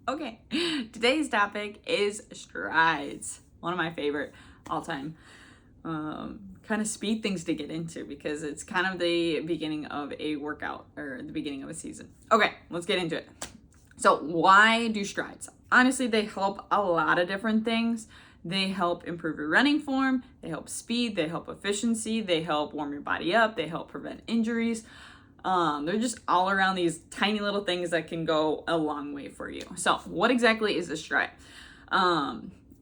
Okay, today's topic is strides. One of my favorite all-time kind of speed things to get into because it's kind of the beginning of a workout or the beginning of a season. Okay, let's get into it. So why do strides? Honestly, they help a lot of different things. They help improve your running form, they help speed, they help efficiency, they help warm your body up, they help prevent injuries. They're just all around these tiny little things that can go a long way for you. So what exactly is a stride?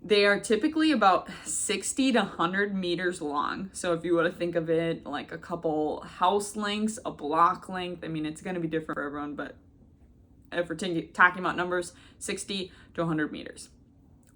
They are typically about 60 to 100 meters long. So if you were to think of it like a couple house lengths, a block length, I mean, it's going to be different for everyone, but if we're talking about numbers, 60 to 100 meters.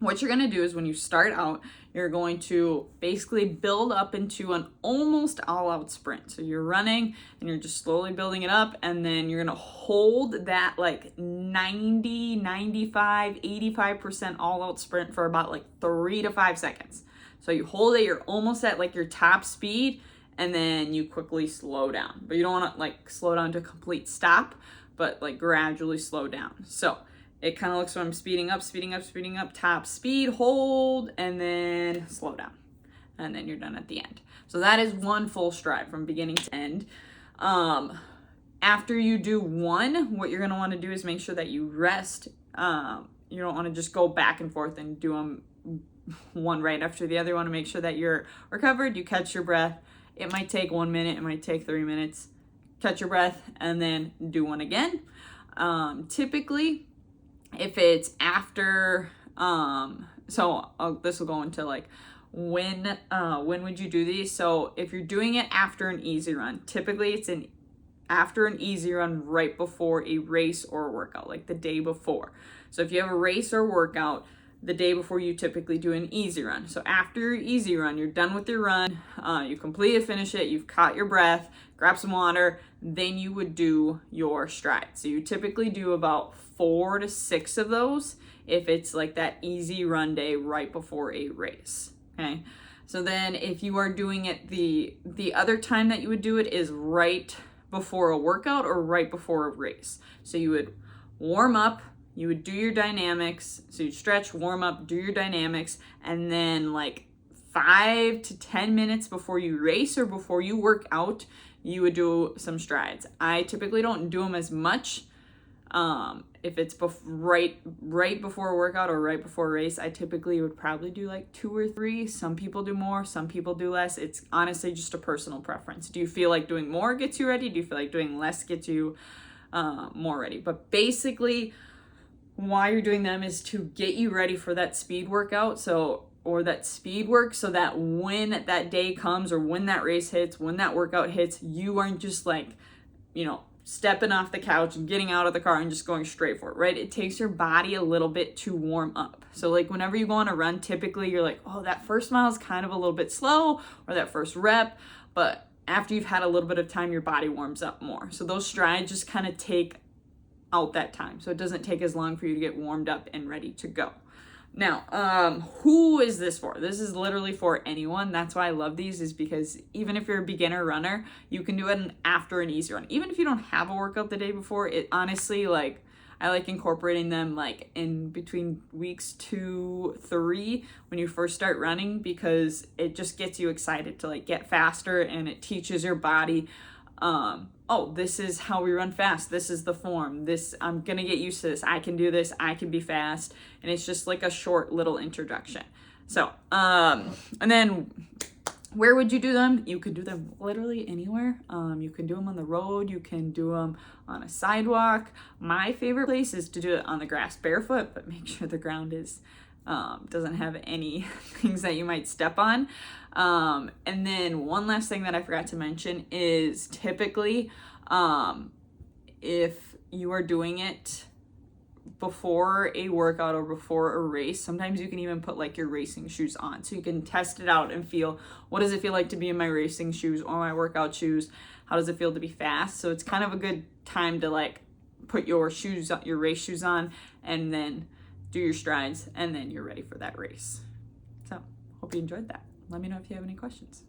What you're going to do is when you start out, you're going to basically build up into an almost all-out sprint. So you're running and you're just slowly building it up, and then you're going to hold that like 90, 95, 85% all-out sprint for about like 3 to 5 seconds. So you hold it, you're almost at like your top speed, and then you quickly slow down. But you don't want to like slow down to a complete stop, but like gradually slow down. So it kind of looks when I'm speeding up, top speed, hold, and then slow down. And then you're done at the end. So that is one full stride from beginning to end. After you do one, what you're going to want to do is make sure that you rest. You don't want to just go back and forth and do them one right after the other. You want to make sure that you're recovered, you catch your breath. It might take 1 minute, it might take 3 minutes. Catch your breath and then do one again. Typically, if it's after, this will go into like when would you do these? So if you're doing it after an easy run, typically it's after an easy run right before a race or a workout, like the day before. So if you have a race or workout, the day before you typically do an easy run. So after your easy run, you're done with your run, you completely finish it, you've caught your breath, grab some water, then you would do your stride. So you typically do about 4 to 6 of those if it's like that easy run day right before a race. Okay. So then if you are doing it, the other time that you would do it is right before a workout or right before a race. So you would warm up, you would do your dynamics. So you stretch, warm up, do your dynamics, and then like 5 to 10 minutes before you race or before you work out, you would do some strides. I typically don't do them as much. If it's right before a workout or right before a race, I typically would probably do like 2 or 3. Some people do more, some people do less. It's honestly just a personal preference. Do you feel like doing more gets you ready? Do you feel like doing less gets you more ready? But basically, why you're doing them is to get you ready for that speed workout. Or that speed work, so that when that day comes or when that race hits, when that workout hits, you aren't just like, stepping off the couch and getting out of the car and just going straight for it, right? It takes your body a little bit to warm up. So like whenever you go on a run, typically you're like, oh, that first mile is kind of a little bit slow, or that first rep, but after you've had a little bit of time, your body warms up more. So those strides just kind of take out that time. So it doesn't take as long for you to get warmed up and ready to go. Now, who is this for? This is literally for anyone. That's why I love these, is because even if you're a beginner runner, you can do it after an easy run. Even if you don't have a workout the day before, it honestly, like, I like incorporating them like in between weeks 2, 3 when you first start running, because it just gets you excited to like get faster, and it teaches your body, oh, this is how we run fast. This is the form. I'm going to get used to this. I can do this. I can be fast. And it's just like a short little introduction. So, and then where would you do them? You could do them literally anywhere. You can do them on the road. You can do them on a sidewalk. My favorite place is to do it on the grass barefoot, but make sure the ground doesn't have any things that you might step on. And then one last thing that I forgot to mention is typically, if you are doing it before a workout or before a race, sometimes you can even put like your racing shoes on, so you can test it out and feel, what does it feel like to be in my racing shoes or my workout shoes? How does it feel to be fast? So it's kind of a good time to like put your race shoes on, and then do your strides, and then you're ready for that race. So hope you enjoyed that. Let me know if you have any questions.